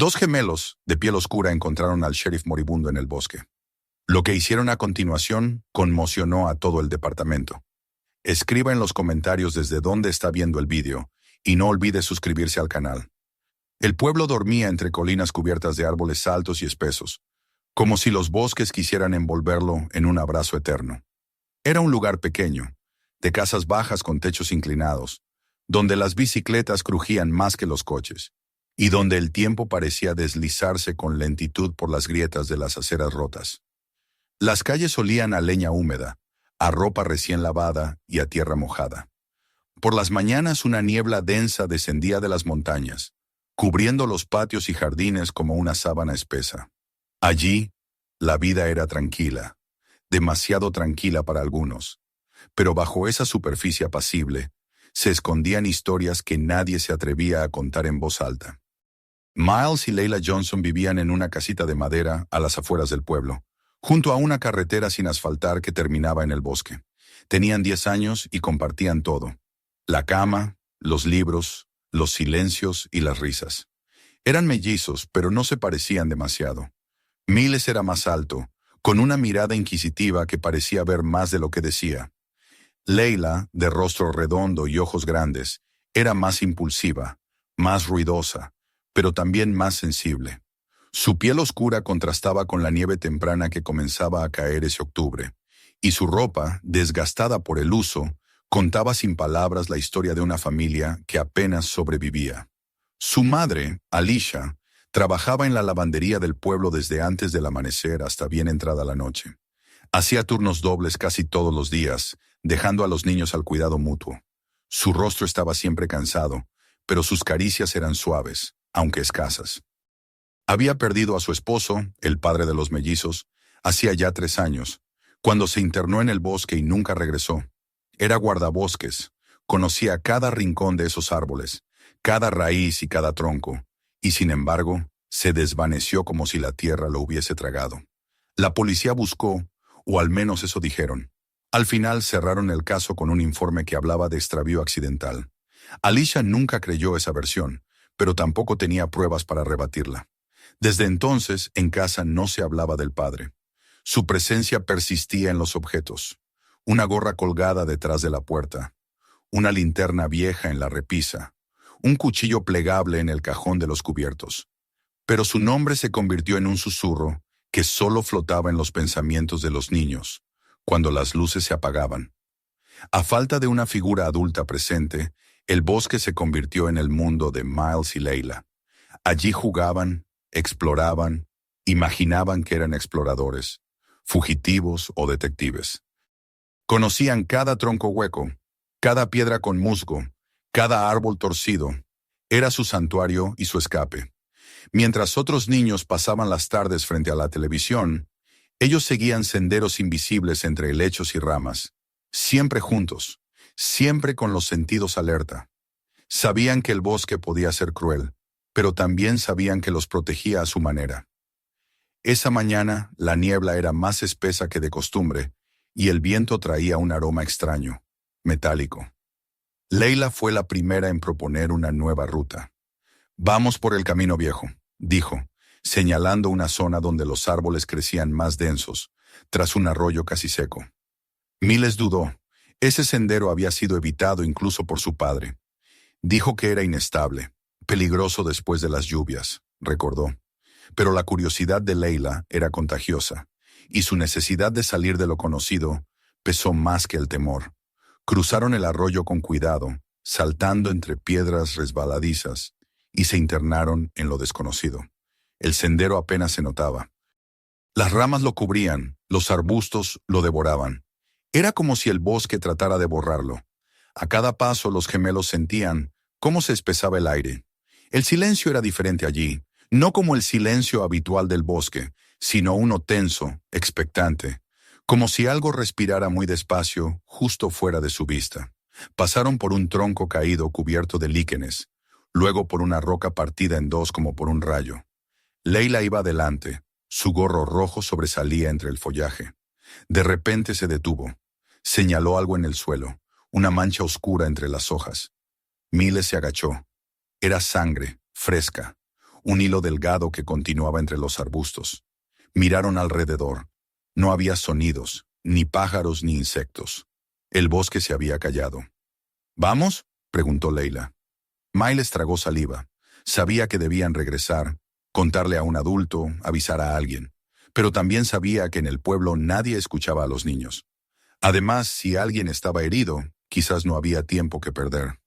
Dos gemelos, de piel oscura, encontraron al sheriff moribundo en el bosque. Lo que hicieron a continuación conmocionó a todo el departamento. Escriba en los comentarios desde dónde está viendo el vídeo y no olvide suscribirse al canal. El pueblo dormía entre colinas cubiertas de árboles altos y espesos, como si los bosques quisieran envolverlo en un abrazo eterno. Era un lugar pequeño, de casas bajas con techos inclinados, donde las bicicletas crujían más que los coches, y donde el tiempo parecía deslizarse con lentitud por las grietas de las aceras rotas. Las calles olían a leña húmeda, a ropa recién lavada y a tierra mojada. Por las mañanas una niebla densa descendía de las montañas, cubriendo los patios y jardines como una sábana espesa. Allí, la vida era tranquila, demasiado tranquila para algunos, pero bajo esa superficie apacible se escondían historias que nadie se atrevía a contar en voz alta. Miles y Leila Johnson vivían en una casita de madera a las afueras del pueblo, junto a una carretera sin asfaltar que terminaba en el bosque. Tenían 10 años y compartían todo: la cama, los libros, los silencios y las risas. Eran mellizos, pero no se parecían demasiado. Miles era más alto, con una mirada inquisitiva que parecía ver más de lo que decía. Leila, de rostro redondo y ojos grandes, era más impulsiva, más ruidosa, pero también más sensible. Su piel oscura contrastaba con la nieve temprana que comenzaba a caer ese octubre, y su ropa, desgastada por el uso, contaba sin palabras la historia de una familia que apenas sobrevivía. Su madre, Alicia, trabajaba en la lavandería del pueblo desde antes del amanecer hasta bien entrada la noche. Hacía turnos dobles casi todos los días, dejando a los niños al cuidado mutuo. Su rostro estaba siempre cansado, pero sus caricias eran suaves, aunque escasas. Había perdido a su esposo, el padre de los mellizos, hacía ya 3 años, cuando se internó en el bosque y nunca regresó. Era guardabosques, conocía cada rincón de esos árboles, cada raíz y cada tronco, y sin embargo, se desvaneció como si la tierra lo hubiese tragado. La policía buscó, o al menos eso dijeron. Al final cerraron el caso con un informe que hablaba de extravío accidental. Alicia nunca creyó esa versión, pero tampoco tenía pruebas para rebatirla. Desde entonces, en casa no se hablaba del padre. Su presencia persistía en los objetos: una gorra colgada detrás de la puerta, una linterna vieja en la repisa, un cuchillo plegable en el cajón de los cubiertos. Pero su nombre se convirtió en un susurro que solo flotaba en los pensamientos de los niños, cuando las luces se apagaban. A falta de una figura adulta presente, el bosque se convirtió en el mundo de Miles y Leila. Allí jugaban, exploraban, imaginaban que eran exploradores, fugitivos o detectives. Conocían cada tronco hueco, cada piedra con musgo, cada árbol torcido. Era su santuario y su escape. Mientras otros niños pasaban las tardes frente a la televisión, ellos seguían senderos invisibles entre helechos y ramas, siempre juntos, siempre con los sentidos alerta. Sabían que el bosque podía ser cruel, pero también sabían que los protegía a su manera. Esa mañana, la niebla era más espesa que de costumbre, y el viento traía un aroma extraño, metálico. Leila fue la primera en proponer una nueva ruta. «Vamos por el camino viejo», dijo, señalando una zona donde los árboles crecían más densos, tras un arroyo casi seco. Miles dudó. Ese sendero había sido evitado incluso por su padre. Dijo que era inestable, peligroso después de las lluvias, recordó. Pero la curiosidad de Leila era contagiosa, y su necesidad de salir de lo conocido pesó más que el temor. Cruzaron el arroyo con cuidado, saltando entre piedras resbaladizas, y se internaron en lo desconocido. El sendero apenas se notaba. Las ramas lo cubrían, los arbustos lo devoraban. Era como si el bosque tratara de borrarlo. A cada paso los gemelos sentían cómo se espesaba el aire. El silencio era diferente allí, no como el silencio habitual del bosque, sino uno tenso, expectante, como si algo respirara muy despacio justo fuera de su vista. Pasaron por un tronco caído cubierto de líquenes, luego por una roca partida en dos como por un rayo. Leila iba adelante, su gorro rojo sobresalía entre el follaje. De repente se detuvo. Señaló algo en el suelo, una mancha oscura entre las hojas. Miles se agachó. Era sangre, fresca. un hilo delgado que continuaba entre los arbustos. Miraron alrededor. No había sonidos, ni pájaros ni insectos. El bosque se había callado. ¿Vamos?, preguntó Leila. Miles tragó saliva. Sabía que debían regresar, contarle a un adulto, avisar a alguien. Pero también sabía que en el pueblo nadie escuchaba a los niños. Además, si alguien estaba herido, quizás no había tiempo que perder.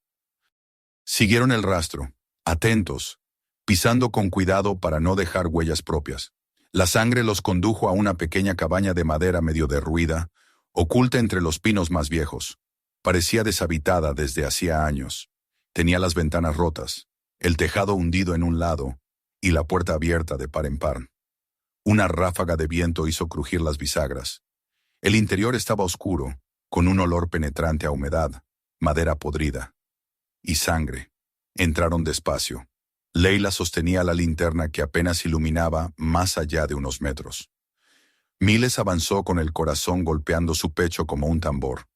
Siguieron el rastro, atentos, pisando con cuidado para no dejar huellas propias. La sangre los condujo a una pequeña cabaña de madera medio derruida, oculta entre los pinos más viejos. Parecía deshabitada desde hacía años. Tenía las ventanas rotas, el tejado hundido en un lado y la puerta abierta de par en par. Una ráfaga de viento hizo crujir las bisagras. El interior estaba oscuro, con un olor penetrante a humedad, madera podrida y sangre. Entraron despacio. Leila sostenía la linterna que apenas iluminaba más allá de unos metros. Miles avanzó con el corazón golpeando su pecho como un tambor.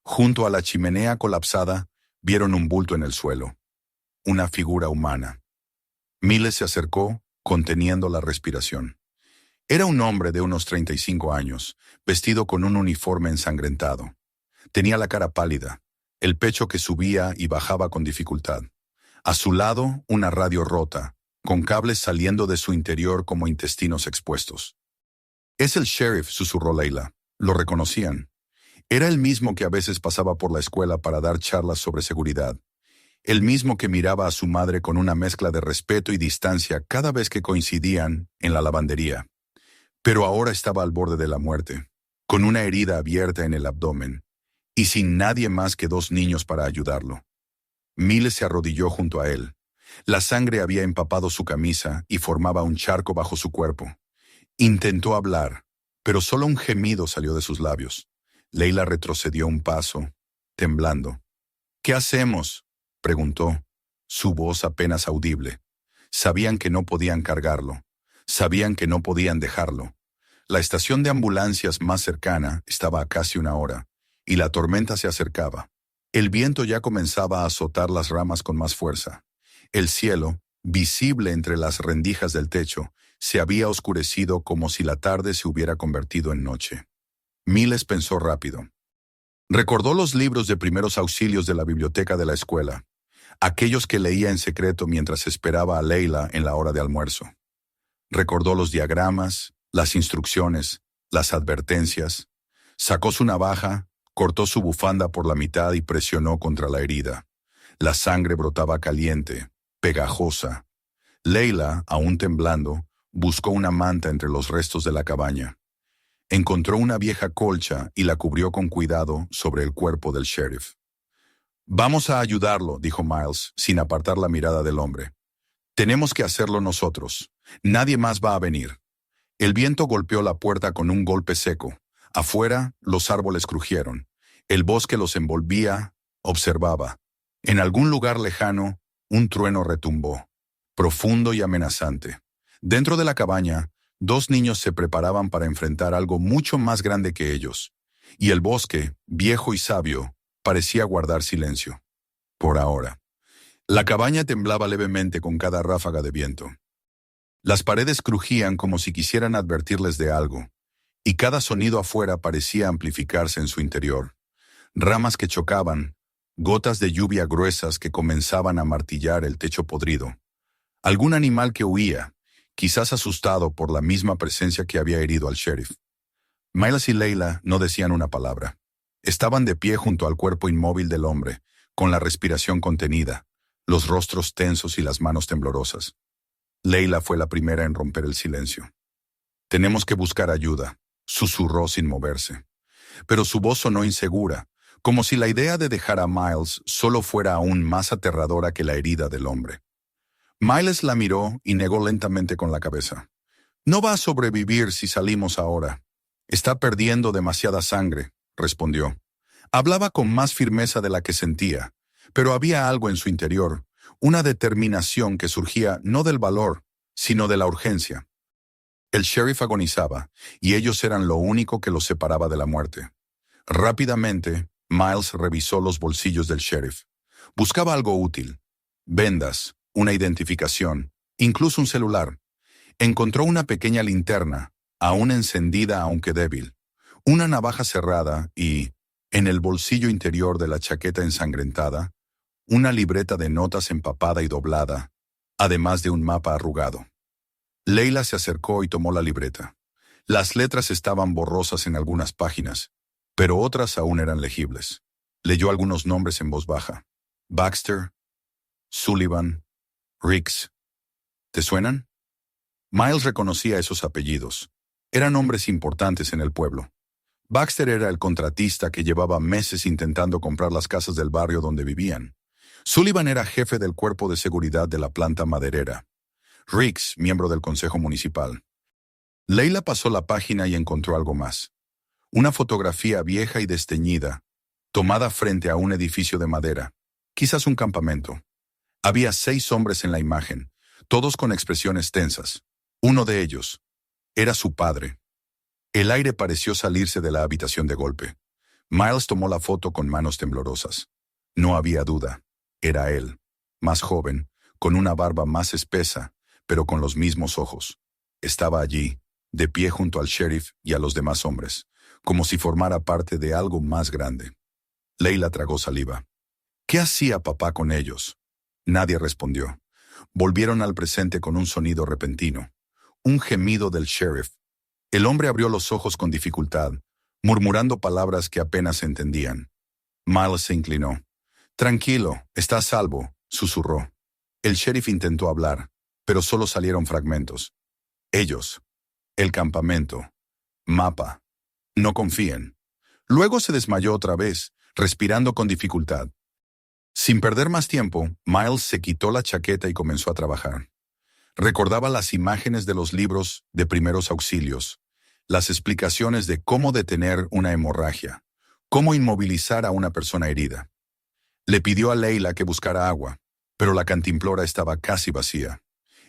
Junto a la chimenea colapsada, vieron un bulto en el suelo. Una figura humana. Miles se acercó, conteniendo la respiración. Era un hombre de unos 35 años, vestido con un uniforme ensangrentado. Tenía la cara pálida, el pecho que subía y bajaba con dificultad. A su lado, una radio rota, con cables saliendo de su interior como intestinos expuestos. «Es el sheriff», susurró Leila. Lo reconocían. Era el mismo que a veces pasaba por la escuela para dar charlas sobre seguridad. El mismo que miraba a su madre con una mezcla de respeto y distancia cada vez que coincidían en la lavandería. Pero ahora estaba al borde de la muerte, con una herida abierta en el abdomen, y sin nadie más que 2 niños para ayudarlo. Miles se arrodilló junto a él. La sangre había empapado su camisa y formaba un charco bajo su cuerpo. Intentó hablar, pero solo un gemido salió de sus labios. Leila retrocedió un paso, temblando. «¿Qué hacemos?», preguntó, su voz apenas audible. Sabían que no podían cargarlo. Sabían que no podían dejarlo. La estación de ambulancias más cercana estaba a casi 1 hora, y la tormenta se acercaba. El viento ya comenzaba a azotar las ramas con más fuerza. El cielo, visible entre las rendijas del techo, se había oscurecido como si la tarde se hubiera convertido en noche. Miles pensó rápido. Recordó los libros de primeros auxilios de la biblioteca de la escuela, aquellos que leía en secreto mientras esperaba a Leila en la hora de almuerzo. Recordó los diagramas, las instrucciones, las advertencias. Sacó su navaja, cortó su bufanda por la mitad y presionó contra la herida. La sangre brotaba caliente, pegajosa. Leila, aún temblando, buscó una manta entre los restos de la cabaña. Encontró una vieja colcha y la cubrió con cuidado sobre el cuerpo del sheriff. «Vamos a ayudarlo», dijo Miles, sin apartar la mirada del hombre. «Tenemos que hacerlo nosotros. Nadie más va a venir». El viento golpeó la puerta con un golpe seco. Afuera, los árboles crujieron. El bosque los envolvía, observaba. En algún lugar lejano, un trueno retumbó, profundo y amenazante. Dentro de la cabaña, 2 niños se preparaban para enfrentar algo mucho más grande que ellos. Y el bosque, viejo y sabio, parecía guardar silencio. Por ahora. La cabaña temblaba levemente con cada ráfaga de viento. Las paredes crujían como si quisieran advertirles de algo, y cada sonido afuera parecía amplificarse en su interior. Ramas que chocaban, gotas de lluvia gruesas que comenzaban a martillar el techo podrido. Algún animal que huía, quizás asustado por la misma presencia que había herido al sheriff. Miles y Leila no decían una palabra. Estaban de pie junto al cuerpo inmóvil del hombre, con la respiración contenida, los rostros tensos y las manos temblorosas. Leila fue la primera en romper el silencio. «Tenemos que buscar ayuda», susurró sin moverse. Pero su voz sonó insegura, como si la idea de dejar a Miles solo fuera aún más aterradora que la herida del hombre. Miles la miró y negó lentamente con la cabeza. «No va a sobrevivir si salimos ahora. Está perdiendo demasiada sangre», respondió. Hablaba con más firmeza de la que sentía, pero había algo en su interior, una determinación que surgía no del valor, sino de la urgencia. El sheriff agonizaba, y ellos eran lo único que los separaba de la muerte. Rápidamente, Miles revisó los bolsillos del sheriff. Buscaba algo útil. Vendas, una identificación, incluso un celular. Encontró una pequeña linterna, aún encendida aunque débil, una navaja cerrada y, en el bolsillo interior de la chaqueta ensangrentada, una libreta de notas empapada y doblada, además de un mapa arrugado. Leila se acercó y tomó la libreta. Las letras estaban borrosas en algunas páginas, pero otras aún eran legibles. Leyó algunos nombres en voz baja. Baxter, Sullivan, Riggs. ¿Te suenan? Miles reconocía esos apellidos. Eran hombres importantes en el pueblo. Baxter era el contratista que llevaba meses intentando comprar las casas del barrio donde vivían. Sullivan era jefe del cuerpo de seguridad de la planta maderera. Riggs, miembro del consejo municipal. Leila pasó la página y encontró algo más. Una fotografía vieja y desteñida, tomada frente a un edificio de madera, quizás un campamento. Había 6 hombres en la imagen, todos con expresiones tensas. Uno de ellos era su padre. El aire pareció salirse de la habitación de golpe. Miles tomó la foto con manos temblorosas. No había duda. Era él, más joven, con una barba más espesa, pero con los mismos ojos. Estaba allí, de pie junto al sheriff y a los demás hombres, como si formara parte de algo más grande. Leila tragó saliva. ¿Qué hacía papá con ellos? Nadie respondió. Volvieron al presente con un sonido repentino. Un gemido del sheriff. El hombre abrió los ojos con dificultad, murmurando palabras que apenas se entendían. Miles se inclinó. «Tranquilo, está a salvo», susurró. El sheriff intentó hablar, pero solo salieron fragmentos. Ellos. El campamento. Mapa. No confíen. Luego se desmayó otra vez, respirando con dificultad. Sin perder más tiempo, Miles se quitó la chaqueta y comenzó a trabajar. Recordaba las imágenes de los libros de primeros auxilios, las explicaciones de cómo detener una hemorragia, cómo inmovilizar a una persona herida. Le pidió a Leila que buscara agua, pero la cantimplora estaba casi vacía.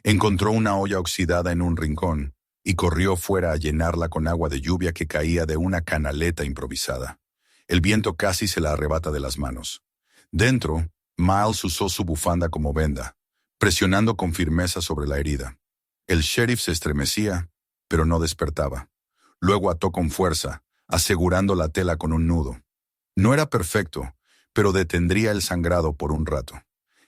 Encontró una olla oxidada en un rincón y corrió fuera a llenarla con agua de lluvia que caía de una canaleta improvisada. El viento casi se la arrebata de las manos. Dentro, Miles usó su bufanda como venda, presionando con firmeza sobre la herida. El sheriff se estremecía, pero no despertaba. Luego ató con fuerza, asegurando la tela con un nudo. No era perfecto, pero detendría el sangrado por un rato.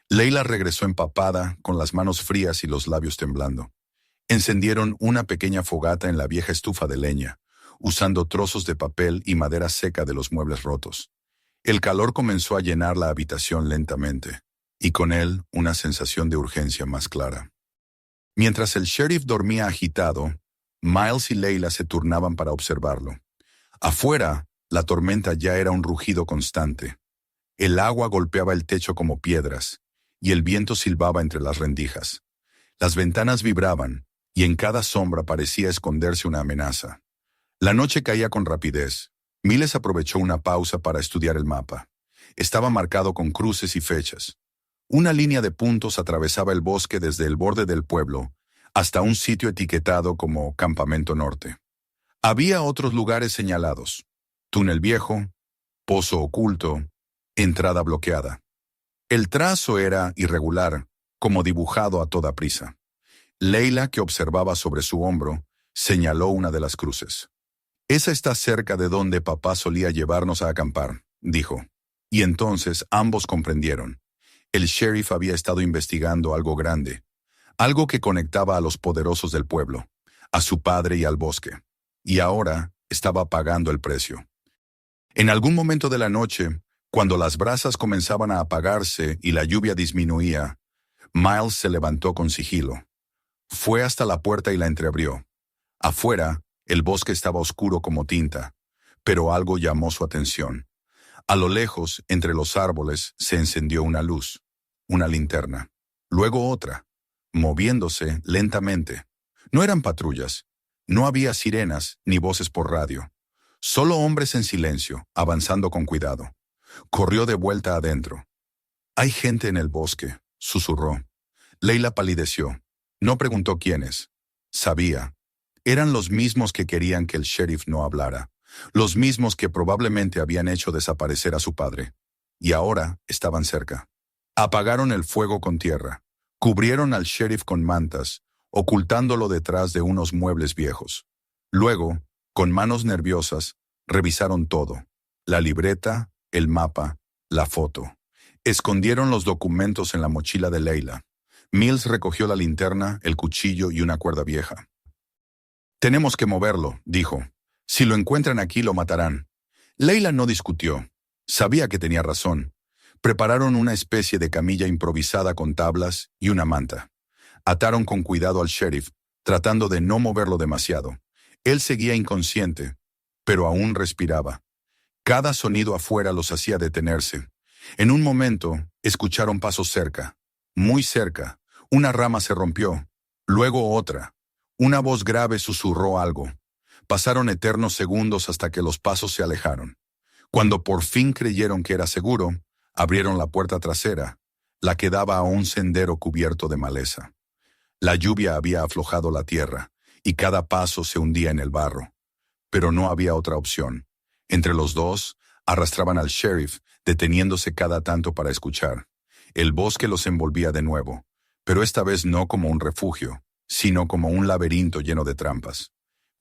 Leila regresó empapada, con las manos frías y los labios temblando. Encendieron una pequeña fogata en la vieja estufa de leña, usando trozos de papel y madera seca de los muebles rotos. El calor comenzó a llenar la habitación lentamente, y con él una sensación de urgencia más clara. Mientras el sheriff dormía agitado, Miles y Leila se turnaban para observarlo. Afuera, la tormenta ya era un rugido constante. El agua golpeaba el techo como piedras, y el viento silbaba entre las rendijas. Las ventanas vibraban, y en cada sombra parecía esconderse una amenaza. La noche caía con rapidez. Miles aprovechó una pausa para estudiar el mapa. Estaba marcado con cruces y fechas. Una línea de puntos atravesaba el bosque desde el borde del pueblo hasta un sitio etiquetado como Campamento Norte. Había otros lugares señalados: túnel viejo, pozo oculto, entrada bloqueada. El trazo era irregular, como dibujado a toda prisa. Leila, que observaba sobre su hombro, señaló una de las cruces. «Esa está cerca de donde papá solía llevarnos a acampar», dijo. Y entonces ambos comprendieron. El sheriff había estado investigando algo grande, algo que conectaba a los poderosos del pueblo, a su padre y al bosque. Y ahora estaba pagando el precio. En algún momento de la noche, cuando las brasas comenzaban a apagarse y la lluvia disminuía, Miles se levantó con sigilo. Fue hasta la puerta y la entreabrió. Afuera, el bosque estaba oscuro como tinta, pero algo llamó su atención. A lo lejos, entre los árboles, se encendió una luz, una linterna, luego otra, moviéndose lentamente. No eran patrullas, no había sirenas ni voces por radio, solo hombres en silencio, avanzando con cuidado. Corrió de vuelta adentro. «Hay gente en el bosque», susurró. Leila palideció. No preguntó quiénes. Sabía. Eran los mismos que querían que el sheriff no hablara, los mismos que probablemente habían hecho desaparecer a su padre. Y ahora estaban cerca. Apagaron el fuego con tierra, Cubrieron al sheriff con mantas, ocultándolo detrás de unos muebles viejos. Luego, con manos nerviosas, revisaron todo: la libreta, el mapa, la foto. Escondieron los documentos en la mochila de Leila. Mills recogió la linterna, el cuchillo y una cuerda vieja. «Tenemos que moverlo», dijo. «Si lo encuentran aquí, lo matarán». Leila no discutió. Sabía que tenía razón. Prepararon una especie de camilla improvisada con tablas y una manta. Ataron con cuidado al sheriff, tratando de no moverlo demasiado. Él seguía inconsciente, pero aún respiraba. Cada sonido afuera los hacía detenerse. En un momento, escucharon pasos cerca, muy cerca. Una rama se rompió, luego otra. Una voz grave susurró algo. Pasaron eternos segundos hasta que los pasos se alejaron. Cuando por fin creyeron que era seguro, abrieron la puerta trasera, la que daba a un sendero cubierto de maleza. La lluvia había aflojado la tierra, y cada paso se hundía en el barro. Pero no había otra opción. Entre los dos, arrastraban al sheriff, deteniéndose cada tanto para escuchar. El bosque los envolvía de nuevo, pero esta vez no como un refugio, sino como un laberinto lleno de trampas.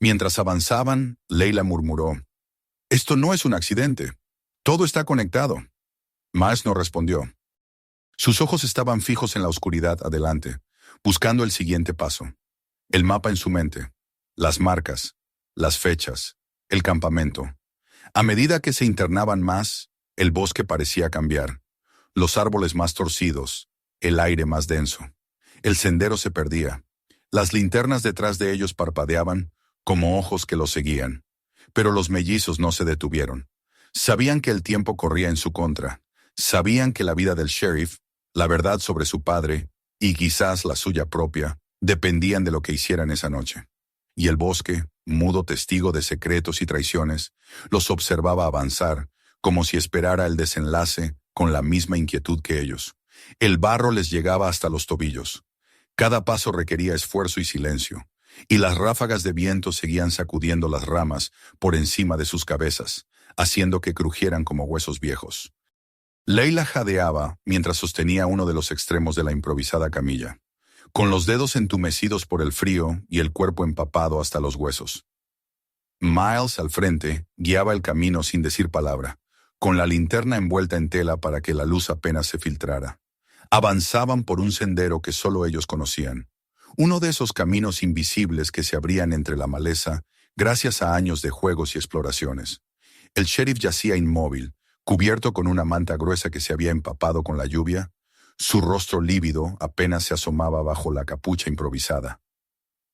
Mientras avanzaban, Leila murmuró: «Esto no es un accidente. Todo está conectado». Miles no respondió. Sus ojos estaban fijos en la oscuridad adelante, buscando el siguiente paso. El mapa en su mente, las marcas, las fechas, el campamento. A medida que se internaban más, el bosque parecía cambiar. Los árboles más torcidos, el aire más denso. El sendero se perdía. Las linternas detrás de ellos parpadeaban como ojos que los seguían. Pero los mellizos no se detuvieron. Sabían que el tiempo corría en su contra. Sabían que la vida del sheriff, la verdad sobre su padre, y quizás la suya propia, dependían de lo que hicieran esa noche. Y el bosque, mudo testigo de secretos y traiciones, los observaba avanzar, como si esperara el desenlace con la misma inquietud que ellos. El barro les llegaba hasta los tobillos. Cada paso requería esfuerzo y silencio, y las ráfagas de viento seguían sacudiendo las ramas por encima de sus cabezas, haciendo que crujieran como huesos viejos. Leila jadeaba mientras sostenía uno de los extremos de la improvisada camilla, con los dedos entumecidos por el frío y el cuerpo empapado hasta los huesos. Miles, al frente, guiaba el camino sin decir palabra, con la linterna envuelta en tela para que la luz apenas se filtrara. Avanzaban por un sendero que solo ellos conocían, uno de esos caminos invisibles que se abrían entre la maleza gracias a años de juegos y exploraciones. El sheriff yacía inmóvil, cubierto con una manta gruesa que se había empapado con la lluvia. Su rostro lívido apenas se asomaba bajo la capucha improvisada.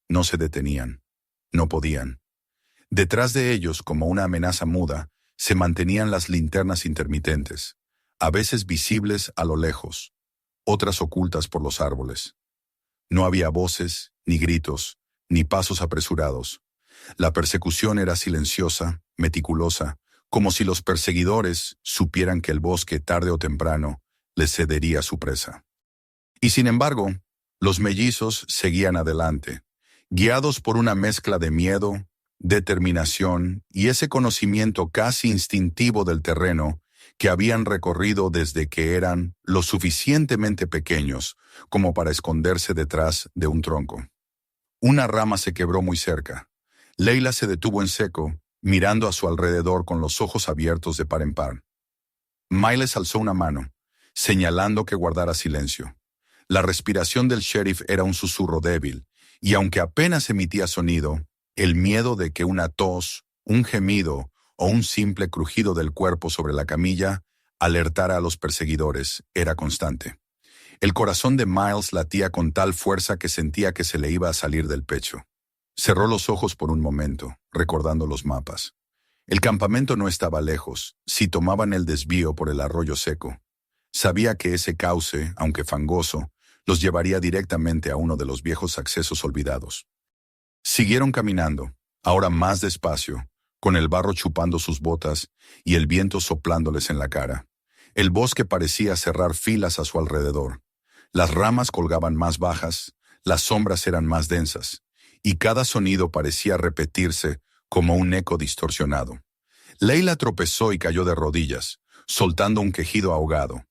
No se detenían. No podían. Detrás de ellos, como una amenaza muda, se mantenían las linternas intermitentes, a veces visibles a lo lejos, otras ocultas por los árboles. No había voces, ni gritos, ni pasos apresurados. La persecución era silenciosa, meticulosa, como si los perseguidores supieran que el bosque, tarde o temprano, les cedería su presa. Y sin embargo, los mellizos seguían adelante, guiados por una mezcla de miedo, determinación y ese conocimiento casi instintivo del terreno que habían recorrido desde que eran lo suficientemente pequeños como para esconderse detrás de un tronco. Una rama se quebró muy cerca. Leila se detuvo en seco, mirando a su alrededor con los ojos abiertos de par en par. Miles alzó una mano, señalando que guardara silencio. La respiración del sheriff era un susurro débil, y aunque apenas emitía sonido, el miedo de que una tos, un gemido o un simple crujido del cuerpo sobre la camilla alertara a los perseguidores era constante. El corazón de Miles latía con tal fuerza que sentía que se le iba a salir del pecho. Cerró los ojos por un momento, recordando los mapas. El campamento no estaba lejos, si tomaban el desvío por el arroyo seco. Sabía que ese cauce, aunque fangoso, los llevaría directamente a uno de los viejos accesos olvidados. Siguieron caminando, ahora más despacio, con el barro chupando sus botas y el viento soplándoles en la cara. El bosque parecía cerrar filas a su alrededor. Las ramas colgaban más bajas, las sombras eran más densas, y cada sonido parecía repetirse como un eco distorsionado. Leila tropezó y cayó de rodillas, soltando un quejido ahogado.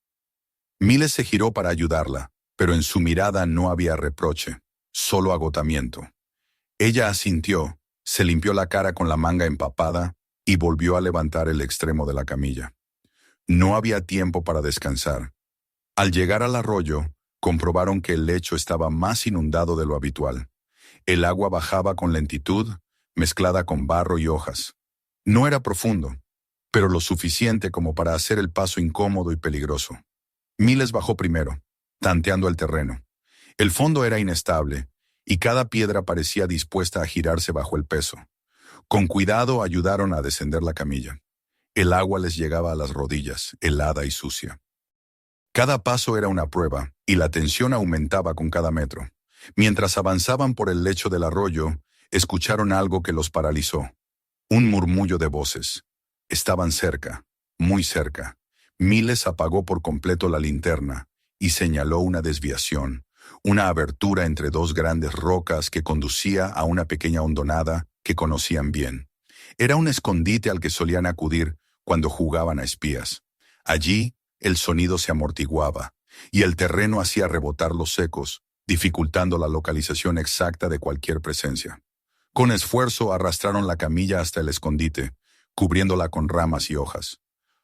Miles se giró para ayudarla, pero en su mirada no había reproche, solo agotamiento. Ella asintió, se limpió la cara con la manga empapada y volvió a levantar el extremo de la camilla. No había tiempo para descansar. Al llegar al arroyo, comprobaron que el lecho estaba más inundado de lo habitual. El agua bajaba con lentitud, mezclada con barro y hojas. No era profundo, pero lo suficiente como para hacer el paso incómodo y peligroso. Miles bajó primero, tanteando el terreno. El fondo era inestable, y cada piedra parecía dispuesta a girarse bajo el peso. Con cuidado ayudaron a descender la camilla. El agua les llegaba a las rodillas, helada y sucia. Cada paso era una prueba, y la tensión aumentaba con cada metro. Mientras avanzaban por el lecho del arroyo, escucharon algo que los paralizó. Un murmullo de voces. Estaban cerca, muy cerca. Miles apagó por completo la linterna y señaló una desviación, una abertura entre dos grandes rocas que conducía a una pequeña hondonada que conocían bien. Era un escondite al que solían acudir cuando jugaban a espías. Allí, el sonido se amortiguaba y el terreno hacía rebotar los ecos, dificultando la localización exacta de cualquier presencia. Con esfuerzo arrastraron la camilla hasta el escondite, cubriéndola con ramas y hojas.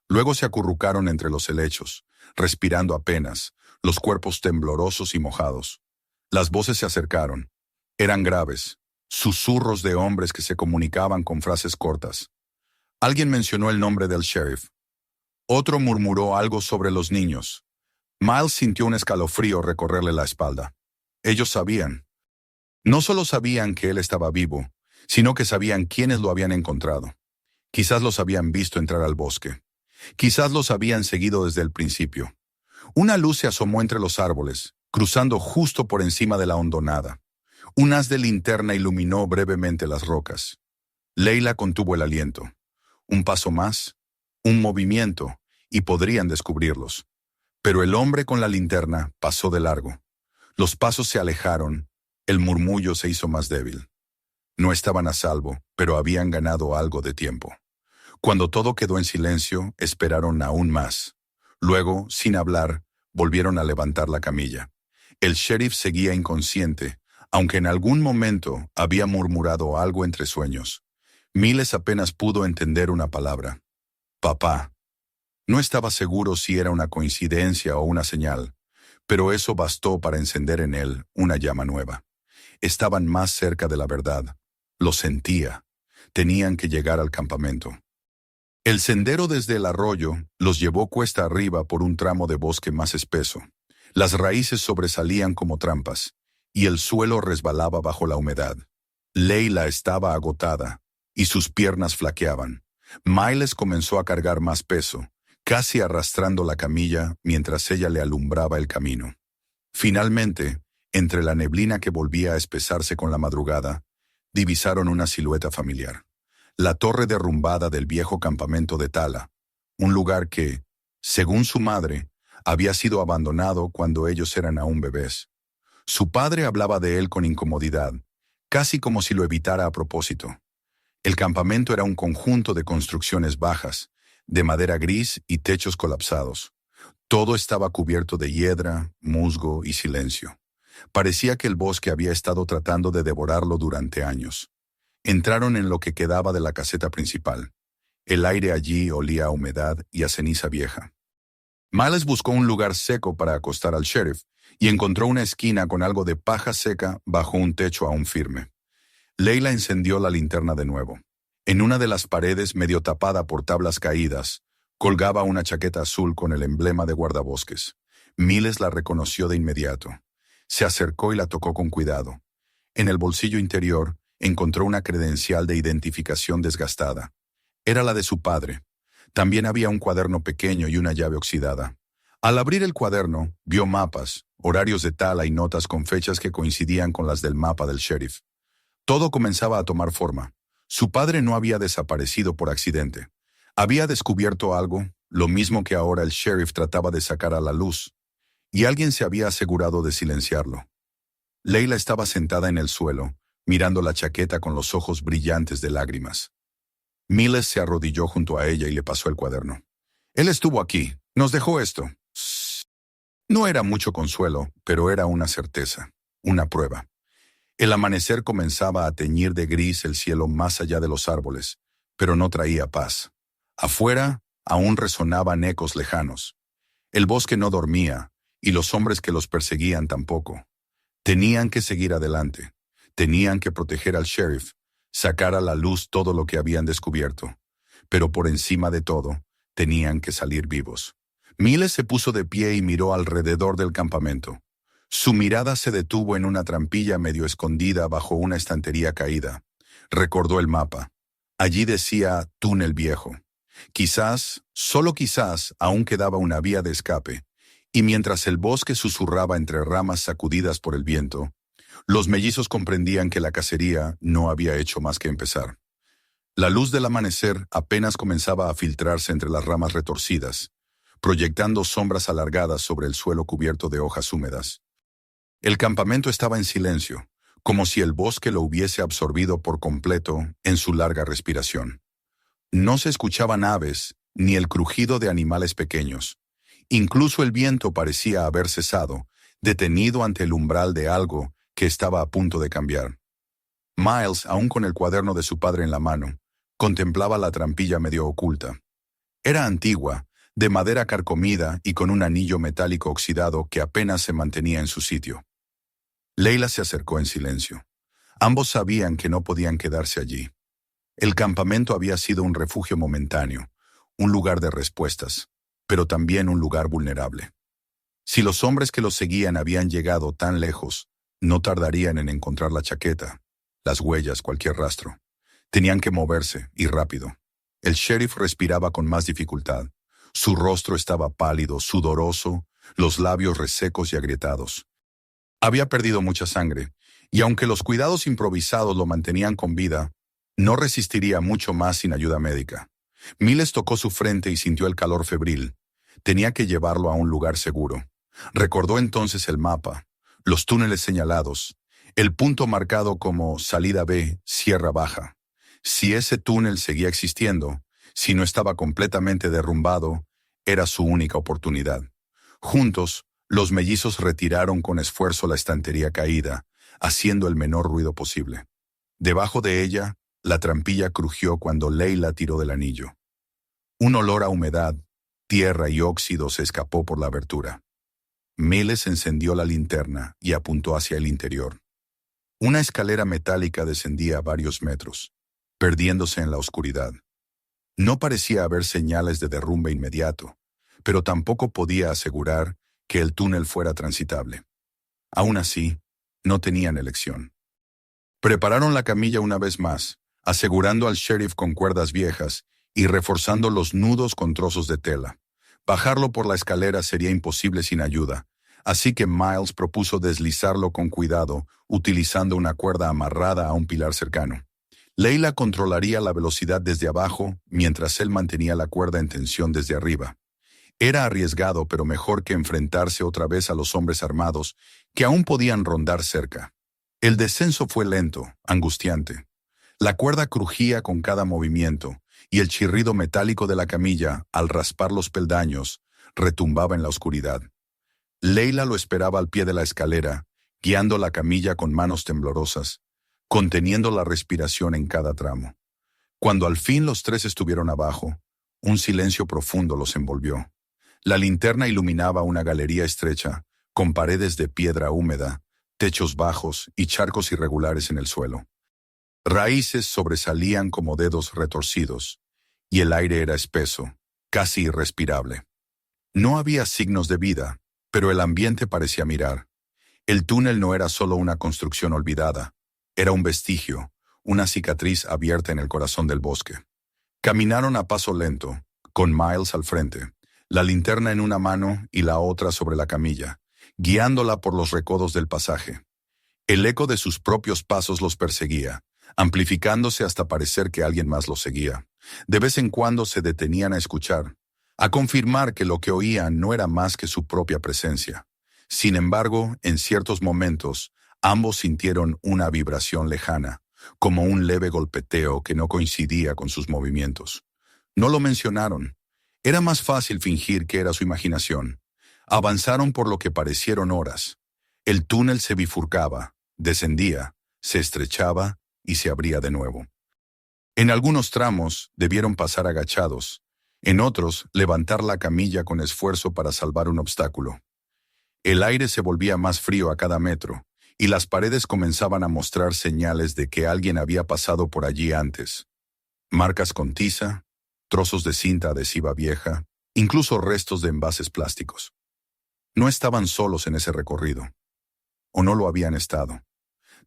Luego se acurrucaron entre los helechos, respirando apenas, los cuerpos temblorosos y mojados. Las voces se acercaron. Eran graves, susurros de hombres que se comunicaban con frases cortas. Alguien mencionó el nombre del sheriff. Otro murmuró algo sobre los niños. Miles sintió un escalofrío recorrerle la espalda. Ellos sabían. No solo sabían que él estaba vivo, sino que sabían quiénes lo habían encontrado. Quizás los habían visto entrar al bosque. Quizás los habían seguido desde el principio. Una luz se asomó entre los árboles, cruzando justo por encima de la hondonada. Un haz de linterna iluminó brevemente las rocas. Leila contuvo el aliento. Un paso más, un movimiento, y podrían descubrirlos. Pero el hombre con la linterna pasó de largo. Los pasos se alejaron, el murmullo se hizo más débil. No estaban a salvo, pero habían ganado algo de tiempo. Cuando todo quedó en silencio, esperaron aún más. Luego, sin hablar, volvieron a levantar la camilla. El sheriff seguía inconsciente, aunque en algún momento había murmurado algo entre sueños. Miles apenas pudo entender una palabra. Papá. No estaba seguro si era una coincidencia o una señal, pero eso bastó para encender en él una llama nueva. Estaban más cerca de la verdad. Lo sentía. Tenían que llegar al campamento. El sendero desde el arroyo los llevó cuesta arriba por un tramo de bosque más espeso. Las raíces sobresalían como trampas, y el suelo resbalaba bajo la humedad. Leila estaba agotada, y sus piernas flaqueaban. Miles comenzó a cargar más peso, casi arrastrando la camilla mientras ella le alumbraba el camino. Finalmente, entre la neblina que volvía a espesarse con la madrugada, divisaron una silueta familiar. La torre derrumbada del viejo campamento de Tala, un lugar que, según su madre, había sido abandonado cuando ellos eran aún bebés. Su padre hablaba de él con incomodidad, casi como si lo evitara a propósito. El campamento era un conjunto de construcciones bajas, de madera gris y techos colapsados. Todo estaba cubierto de hiedra, musgo y silencio. Parecía que el bosque había estado tratando de devorarlo durante años. Entraron en lo que quedaba de la caseta principal. El aire allí olía a humedad y a ceniza vieja. Miles buscó un lugar seco para acostar al sheriff y encontró una esquina con algo de paja seca bajo un techo aún firme. Leila encendió la linterna de nuevo. En una de las paredes, medio tapada por tablas caídas, colgaba una chaqueta azul con el emblema de guardabosques. Miles la reconoció de inmediato. Se acercó y la tocó con cuidado. En el bolsillo interior, encontró una credencial de identificación desgastada. Era la de su padre. También había un cuaderno pequeño y una llave oxidada. Al abrir el cuaderno, vio mapas, horarios de Tala y notas con fechas que coincidían con las del mapa del sheriff. Todo comenzaba a tomar forma. Su padre no había desaparecido por accidente. Había descubierto algo, lo mismo que ahora el sheriff trataba de sacar a la luz, y alguien se había asegurado de silenciarlo. Leila estaba sentada en el suelo, mirando la chaqueta con los ojos brillantes de lágrimas. Miles se arrodilló junto a ella y le pasó el cuaderno. Él estuvo aquí. Nos dejó esto. No era mucho consuelo, pero era una certeza, una prueba. El amanecer comenzaba a teñir de gris el cielo más allá de los árboles, pero no traía paz. Afuera aún resonaban ecos lejanos. El bosque no dormía, y los hombres que los perseguían tampoco. Tenían que seguir adelante. Tenían que proteger al sheriff, sacar a la luz todo lo que habían descubierto. Pero por encima de todo, tenían que salir vivos. Miles se puso de pie y miró alrededor del campamento. Su mirada se detuvo en una trampilla medio escondida bajo una estantería caída. Recordó el mapa. Allí decía Túnel Viejo. Quizás, solo quizás, aún quedaba una vía de escape, y mientras el bosque susurraba entre ramas sacudidas por el viento, los mellizos comprendían que la cacería no había hecho más que empezar. La luz del amanecer apenas comenzaba a filtrarse entre las ramas retorcidas, proyectando sombras alargadas sobre el suelo cubierto de hojas húmedas. El campamento estaba en silencio, como si el bosque lo hubiese absorbido por completo en su larga respiración. No se escuchaban aves ni el crujido de animales pequeños. Incluso el viento parecía haber cesado, detenido ante el umbral de algo que estaba a punto de cambiar. Miles, aún con el cuaderno de su padre en la mano, contemplaba la trampilla medio oculta. Era antigua, de madera carcomida y con un anillo metálico oxidado que apenas se mantenía en su sitio. Leila se acercó en silencio. Ambos sabían que no podían quedarse allí. El campamento había sido un refugio momentáneo, un lugar de respuestas, pero también un lugar vulnerable. Si los hombres que los seguían habían llegado tan lejos, no tardarían en encontrar la chaqueta, las huellas, cualquier rastro. Tenían que moverse, y rápido. El sheriff respiraba con más dificultad. Su rostro estaba pálido, sudoroso, los labios resecos y agrietados. Había perdido mucha sangre, y aunque los cuidados improvisados lo mantenían con vida, no resistiría mucho más sin ayuda médica. Miles tocó su frente y sintió el calor febril. Tenía que llevarlo a un lugar seguro. Recordó entonces el mapa, los túneles señalados, el punto marcado como Salida B, Sierra Baja. Si ese túnel seguía existiendo, si no estaba completamente derrumbado, era su única oportunidad. Juntos, los mellizos retiraron con esfuerzo la estantería caída, haciendo el menor ruido posible. Debajo de ella, la trampilla crujió cuando Leila tiró del anillo. Un olor a humedad, tierra y óxido se escapó por la abertura. Miles encendió la linterna y apuntó hacia el interior. Una escalera metálica descendía a varios metros, perdiéndose en la oscuridad. No parecía haber señales de derrumbe inmediato, pero tampoco podía asegurar que el túnel fuera transitable. Aún así, no tenían elección. Prepararon la camilla una vez más, asegurando al sheriff con cuerdas viejas y reforzando los nudos con trozos de tela. Bajarlo por la escalera sería imposible sin ayuda, así que Miles propuso deslizarlo con cuidado, utilizando una cuerda amarrada a un pilar cercano. Leila controlaría la velocidad desde abajo, mientras él mantenía la cuerda en tensión desde arriba. Era arriesgado, pero mejor que enfrentarse otra vez a los hombres armados, que aún podían rondar cerca. El descenso fue lento, angustiante. La cuerda crujía con cada movimiento, y el chirrido metálico de la camilla, al raspar los peldaños, retumbaba en la oscuridad. Leila lo esperaba al pie de la escalera, guiando la camilla con manos temblorosas, conteniendo la respiración en cada tramo. Cuando al fin los tres estuvieron abajo, un silencio profundo los envolvió. La linterna iluminaba una galería estrecha, con paredes de piedra húmeda, techos bajos y charcos irregulares en el suelo. Raíces sobresalían como dedos retorcidos, y el aire era espeso, casi irrespirable. No había signos de vida, pero el ambiente parecía mirar. El túnel no era solo una construcción olvidada, era un vestigio, una cicatriz abierta en el corazón del bosque. Caminaron a paso lento, con Miles al frente, la linterna en una mano y la otra sobre la camilla, guiándola por los recodos del pasaje. El eco de sus propios pasos los perseguía, amplificándose hasta parecer que alguien más los seguía. De vez en cuando se detenían a escuchar, a confirmar que lo que oían no era más que su propia presencia. Sin embargo, en ciertos momentos, ambos sintieron una vibración lejana, como un leve golpeteo que no coincidía con sus movimientos. No lo mencionaron. Era más fácil fingir que era su imaginación. Avanzaron por lo que parecieron horas. El túnel se bifurcaba, descendía, se estrechaba y se abría de nuevo. En algunos tramos debieron pasar agachados, en otros levantar la camilla con esfuerzo para salvar un obstáculo. El aire se volvía más frío a cada metro, y las paredes comenzaban a mostrar señales de que alguien había pasado por allí antes. Marcas con tiza, trozos de cinta adhesiva vieja, incluso restos de envases plásticos. No estaban solos en ese recorrido. O no lo habían estado.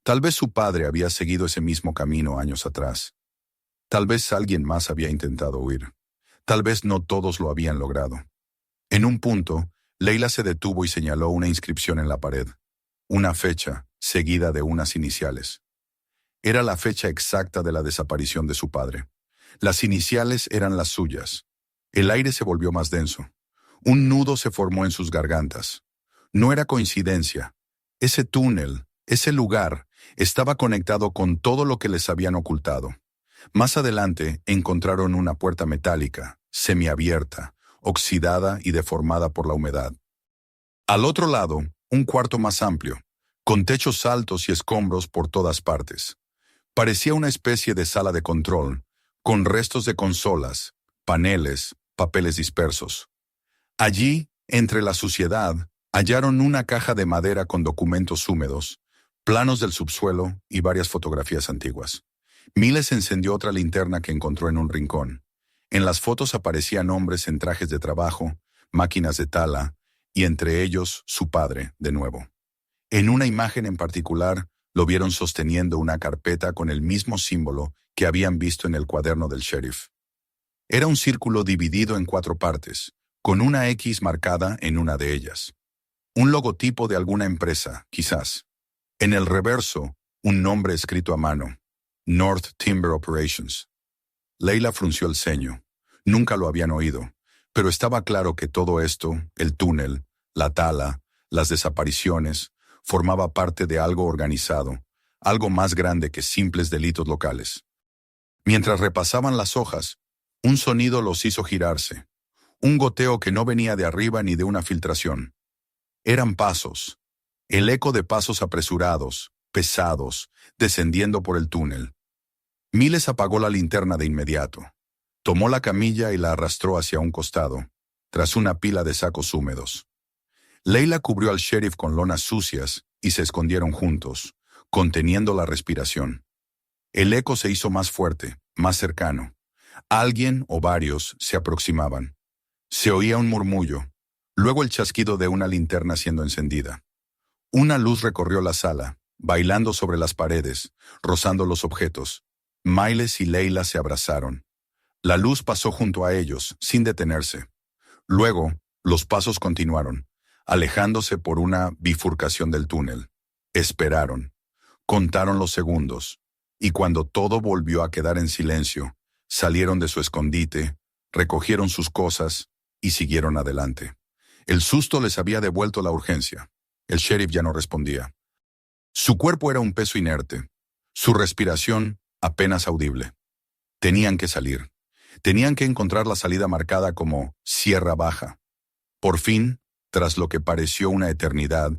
Tal vez su padre había seguido ese mismo camino años atrás. Tal vez alguien más había intentado huir. Tal vez no todos lo habían logrado. En un punto, Leila se detuvo y señaló una inscripción en la pared. Una fecha, seguida de unas iniciales. Era la fecha exacta de la desaparición de su padre. Las iniciales eran las suyas. El aire se volvió más denso. Un nudo se formó en sus gargantas. No era coincidencia. Ese túnel, ese lugar, estaba conectado con todo lo que les habían ocultado. Más adelante encontraron una puerta metálica, semiabierta, oxidada y deformada por la humedad. Al otro lado, un cuarto más amplio, con techos altos y escombros por todas partes. Parecía una especie de sala de control, con restos de consolas, paneles, papeles dispersos. Allí, entre la suciedad, hallaron una caja de madera con documentos húmedos, planos del subsuelo y varias fotografías antiguas. Miles encendió otra linterna que encontró en un rincón. En las fotos aparecían hombres en trajes de trabajo, máquinas de tala, y entre ellos su padre, de nuevo. En una imagen en particular, lo vieron sosteniendo una carpeta con el mismo símbolo que habían visto en el cuaderno del sheriff. Era un círculo dividido en 4 partes, con una X marcada en una de ellas. Un logotipo de alguna empresa, quizás. En el reverso, un nombre escrito a mano. North Timber Operations. Leila frunció el ceño. Nunca lo habían oído, pero estaba claro que todo esto, el túnel, la tala, las desapariciones, formaba parte de algo organizado, algo más grande que simples delitos locales. Mientras repasaban las hojas, un sonido los hizo girarse. Un goteo que no venía de arriba ni de una filtración. Eran pasos. El eco de pasos apresurados, pesados, descendiendo por el túnel. Miles apagó la linterna de inmediato. Tomó la camilla y la arrastró hacia un costado, tras una pila de sacos húmedos. Leila cubrió al sheriff con lonas sucias y se escondieron juntos, conteniendo la respiración. El eco se hizo más fuerte, más cercano. Alguien o varios se aproximaban. Se oía un murmullo, luego el chasquido de una linterna siendo encendida. Una luz recorrió la sala, bailando sobre las paredes, rozando los objetos. Miles y Leila se abrazaron. La luz pasó junto a ellos, sin detenerse. Luego, los pasos continuaron, alejándose por una bifurcación del túnel. Esperaron. Contaron los segundos, y cuando todo volvió a quedar en silencio, salieron de su escondite, recogieron sus cosas y siguieron adelante. El susto les había devuelto la urgencia. El sheriff ya no respondía. Su cuerpo era un peso inerte, su respiración apenas audible. Tenían que salir. Tenían que encontrar la salida marcada como Sierra Baja. Por fin, tras lo que pareció una eternidad,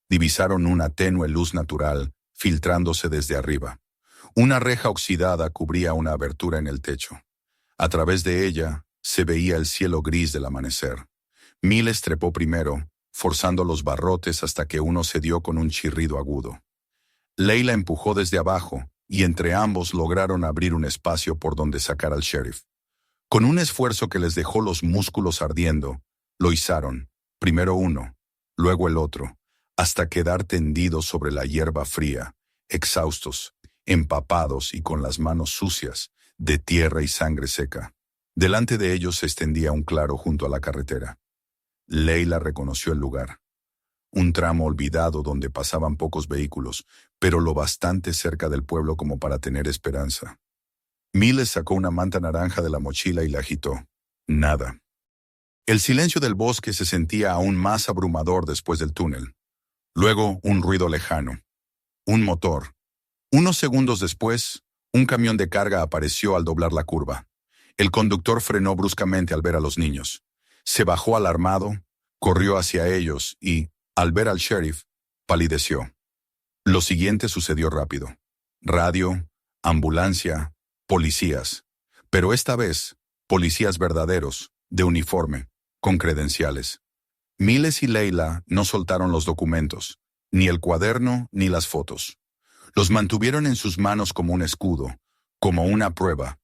divisaron una tenue luz natural filtrándose desde arriba. Una reja oxidada cubría una abertura en el techo. A través de ella se veía el cielo gris del amanecer. Miles trepó primero, forzando los barrotes hasta que uno se dio con un chirrido agudo. Leila empujó desde abajo, y entre ambos lograron abrir un espacio por donde sacar al sheriff. Con un esfuerzo que les dejó los músculos ardiendo, lo izaron, primero uno, luego el otro, hasta quedar tendidos sobre la hierba fría, exhaustos, empapados y con las manos sucias, de tierra y sangre seca. Delante de ellos se extendía un claro junto a la carretera. Leila reconoció el lugar. Un tramo olvidado donde pasaban pocos vehículos, pero lo bastante cerca del pueblo como para tener esperanza. Miles sacó una manta naranja de la mochila y la agitó. Nada. El silencio del bosque se sentía aún más abrumador después del túnel. Luego un ruido lejano. Un motor. Unos segundos después, un camión de carga apareció al doblar la curva. El conductor frenó bruscamente al ver a los niños. Se bajó alarmado, Corrió hacia ellos y, al ver al sheriff, palideció. Lo siguiente sucedió rápido. Radio, ambulancia, policías. Pero esta vez, policías verdaderos, de uniforme, con credenciales. Miles y Leila no soltaron los documentos, ni el cuaderno ni las fotos. Los mantuvieron en sus manos como un escudo, como una prueba,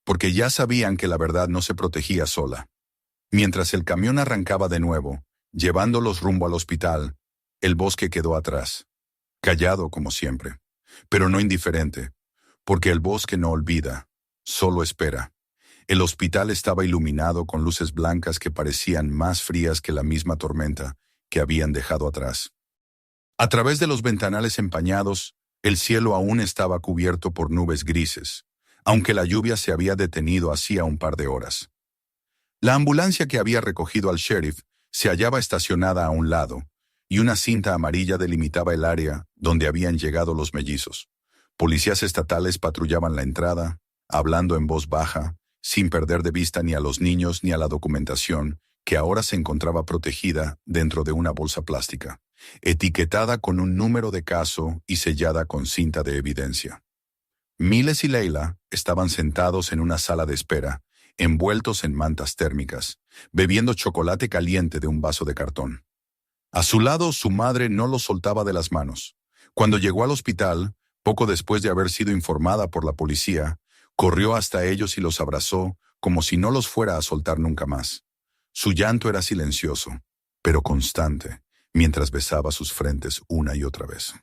porque ya sabían que la verdad no se protegía sola. Mientras el camión arrancaba de nuevo, llevándolos rumbo al hospital, el bosque quedó atrás, callado como siempre, pero no indiferente, porque el bosque no olvida, solo espera. El hospital estaba iluminado con luces blancas que parecían más frías que la misma tormenta que habían dejado atrás. A través de los ventanales empañados, el cielo aún estaba cubierto por nubes grises, aunque la lluvia se había detenido hacía un par de horas. La ambulancia que había recogido al sheriff se hallaba estacionada a un lado, y una cinta amarilla delimitaba el área donde habían llegado los mellizos. Policías estatales patrullaban la entrada, hablando en voz baja, sin perder de vista ni a los niños ni a la documentación, que ahora se encontraba protegida dentro de una bolsa plástica, etiquetada con un número de caso y sellada con cinta de evidencia. Miles y Leila estaban sentados en una sala de espera, envueltos en mantas térmicas, bebiendo chocolate caliente de un vaso de cartón. A su lado, su madre no los soltaba de las manos. Cuando llegó al hospital, poco después de haber sido informada por la policía, corrió hasta ellos y los abrazó como si no los fuera a soltar nunca más. Su llanto era silencioso, pero constante, mientras besaba sus frentes una y otra vez.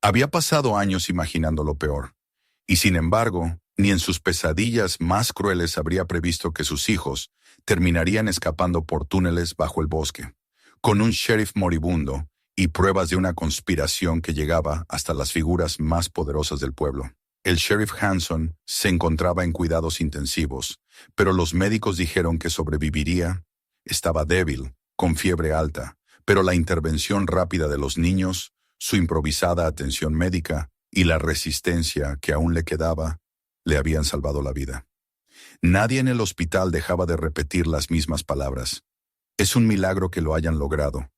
Había pasado años imaginando lo peor, y sin embargo, ni en sus pesadillas más crueles habría previsto que sus hijos terminarían escapando por túneles bajo el bosque, con un sheriff moribundo y pruebas de una conspiración que llegaba hasta las figuras más poderosas del pueblo. El sheriff Hanson se encontraba en cuidados intensivos, pero los médicos dijeron que sobreviviría. Estaba débil, con fiebre alta, pero la intervención rápida de los niños, su improvisada atención médica y la resistencia que aún le quedaba, le habían salvado la vida. Nadie en el hospital dejaba de repetir las mismas palabras. Es un milagro que lo hayan logrado.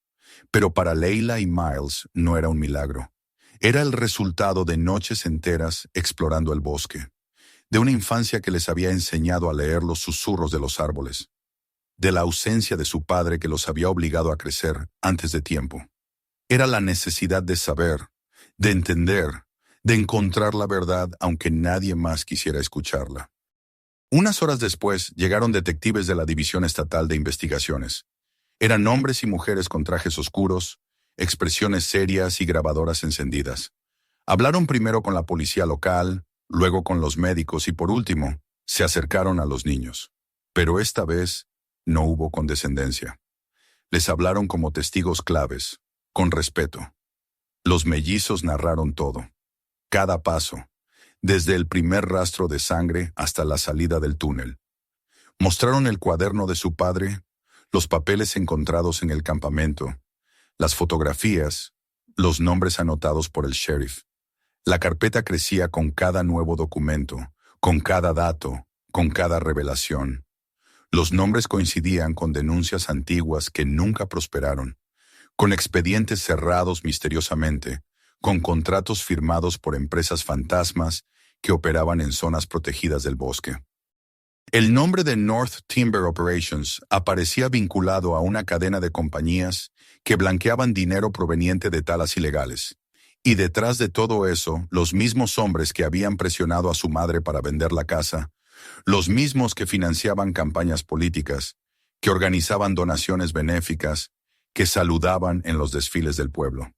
Pero para Leila y Miles no era un milagro. Era el resultado de noches enteras explorando el bosque, de una infancia que les había enseñado a leer los susurros de los árboles, de la ausencia de su padre que los había obligado a crecer antes de tiempo. Era la necesidad de saber, de entender, de encontrar la verdad aunque nadie más quisiera escucharla. Unas horas después llegaron detectives de la División Estatal de Investigaciones. Eran hombres y mujeres con trajes oscuros, expresiones serias y grabadoras encendidas. Hablaron primero con la policía local, luego con los médicos y por último, se acercaron a los niños. Pero esta vez no hubo condescendencia. Les hablaron como testigos claves, con respeto. Los mellizos narraron todo, cada paso, desde el primer rastro de sangre hasta la salida del túnel. Mostraron el cuaderno de su padre, los papeles encontrados en el campamento, las fotografías, los nombres anotados por el sheriff. La carpeta crecía con cada nuevo documento, con cada dato, con cada revelación. Los nombres coincidían con denuncias antiguas que nunca prosperaron, con expedientes cerrados misteriosamente, con contratos firmados por empresas fantasmas que operaban en zonas protegidas del bosque. El nombre de North Timber Operations aparecía vinculado a una cadena de compañías que blanqueaban dinero proveniente de talas ilegales. Y detrás de todo eso, los mismos hombres que habían presionado a su madre para vender la casa, los mismos que financiaban campañas políticas, que organizaban donaciones benéficas, que saludaban en los desfiles del pueblo.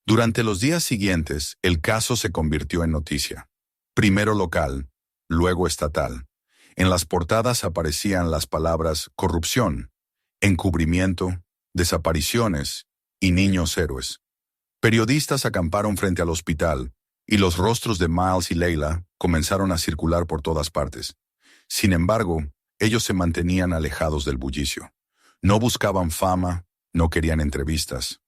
Durante los días siguientes, el caso se convirtió en noticia. Primero local, luego estatal. En las portadas aparecían las palabras corrupción, encubrimiento, desapariciones y niños héroes. Periodistas acamparon frente al hospital y los rostros de Miles y Leila comenzaron a circular por todas partes. Sin embargo, ellos se mantenían alejados del bullicio. No buscaban fama, no querían entrevistas.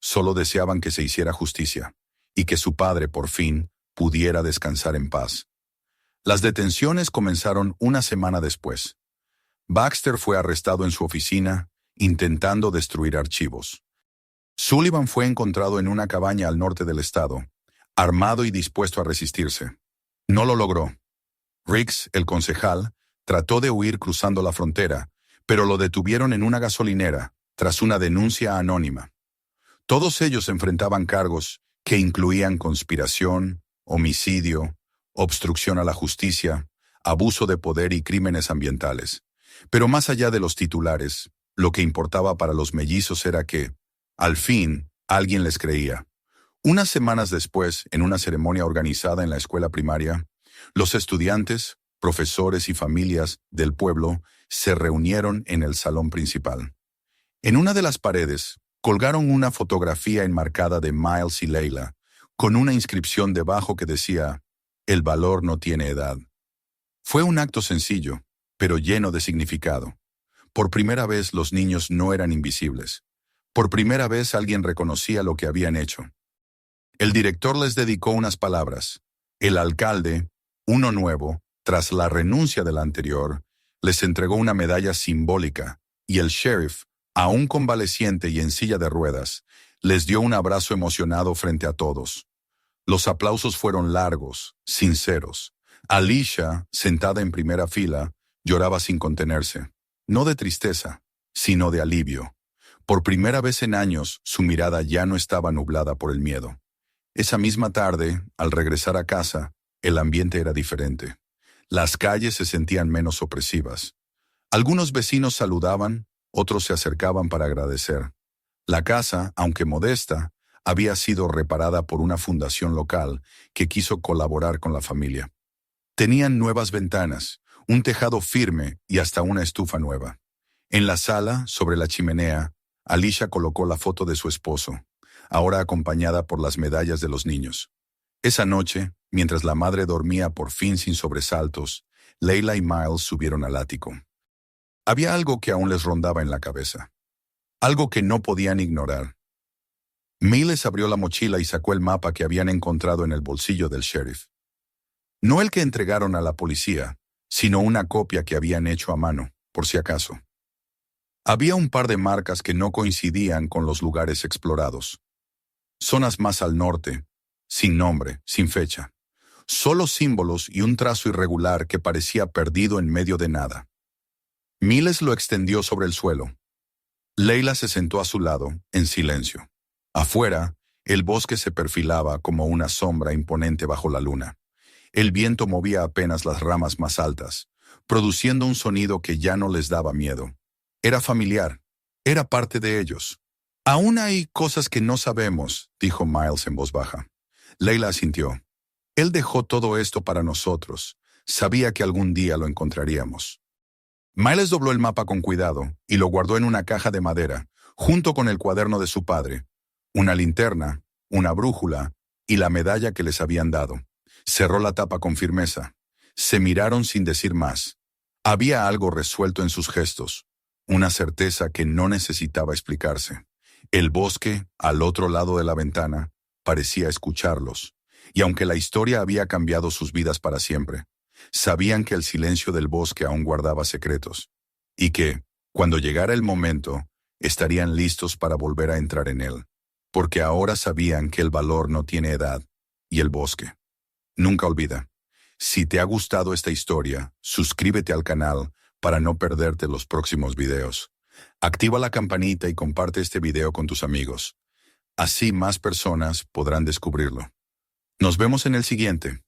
Solo deseaban que se hiciera justicia y que su padre, por fin, pudiera descansar en paz. Las detenciones comenzaron una semana después. Baxter fue arrestado en su oficina intentando destruir archivos. Sullivan fue encontrado en una cabaña al norte del estado, armado y dispuesto a resistirse. No lo logró. Riggs, el concejal, trató de huir cruzando la frontera, pero lo detuvieron en una gasolinera, tras una denuncia anónima. Todos ellos enfrentaban cargos que incluían conspiración, homicidio, obstrucción a la justicia, abuso de poder y crímenes ambientales. Pero más allá de los titulares, lo que importaba para los mellizos era que, al fin, alguien les creía. Unas semanas después, en una ceremonia organizada en la escuela primaria, los estudiantes, profesores y familias del pueblo se reunieron en el salón principal. En una de las paredes, colgaron una fotografía enmarcada de Miles y Layla, con una inscripción debajo que decía, «El valor no tiene edad». Fue un acto sencillo, pero lleno de significado. Por primera vez los niños no eran invisibles. Por primera vez alguien reconocía lo que habían hecho. El director les dedicó unas palabras. El alcalde, uno nuevo, tras la renuncia del anterior, les entregó una medalla simbólica, y el sheriff, aún convaleciente y en silla de ruedas, les dio un abrazo emocionado frente a todos. Los aplausos fueron largos, sinceros. Alicia, sentada en primera fila, lloraba sin contenerse, no de tristeza, sino de alivio. Por primera vez en años, su mirada ya no estaba nublada por el miedo. Esa misma tarde, al regresar a casa, el ambiente era diferente. Las calles se sentían menos opresivas. Algunos vecinos saludaban, otros se acercaban para agradecer. La casa, aunque modesta, había sido reparada por una fundación local que quiso colaborar con la familia. Tenían nuevas ventanas, un tejado firme y hasta una estufa nueva. En la sala, sobre la chimenea, Alicia colocó la foto de su esposo, ahora acompañada por las medallas de los niños. Esa noche, mientras la madre dormía por fin sin sobresaltos, Layla y Miles subieron al ático. Había algo que aún les rondaba en la cabeza. Algo que no podían ignorar. Miles abrió la mochila y sacó el mapa que habían encontrado en el bolsillo del sheriff. No el que entregaron a la policía, sino una copia que habían hecho a mano, por si acaso. Había un par de marcas que no coincidían con los lugares explorados. Zonas más al norte, sin nombre, sin fecha. Solo símbolos y un trazo irregular que parecía perdido en medio de nada. Miles lo extendió sobre el suelo. Layla se sentó a su lado, en silencio. Afuera, el bosque se perfilaba como una sombra imponente bajo la luna. El viento movía apenas las ramas más altas, produciendo un sonido que ya no les daba miedo. Era familiar, era parte de ellos. «Aún hay cosas que no sabemos», dijo Miles en voz baja. Layla asintió. Él dejó todo esto para nosotros. Sabía que algún día lo encontraríamos. Miles dobló el mapa con cuidado y lo guardó en una caja de madera, junto con el cuaderno de su padre, una linterna, una brújula y la medalla que les habían dado. Cerró la tapa con firmeza. Se miraron sin decir más. Había algo resuelto en sus gestos, una certeza que no necesitaba explicarse. El bosque, al otro lado de la ventana, parecía escucharlos, y aunque la historia había cambiado sus vidas para siempre, sabían que el silencio del bosque aún guardaba secretos, y que, cuando llegara el momento, estarían listos para volver a entrar en él, porque ahora sabían que el valor no tiene edad, y el bosque. Nunca olvida, si te ha gustado esta historia, suscríbete al canal para no perderte los próximos videos. Activa la campanita y comparte este video con tus amigos. Así más personas podrán descubrirlo. Nos vemos en el siguiente.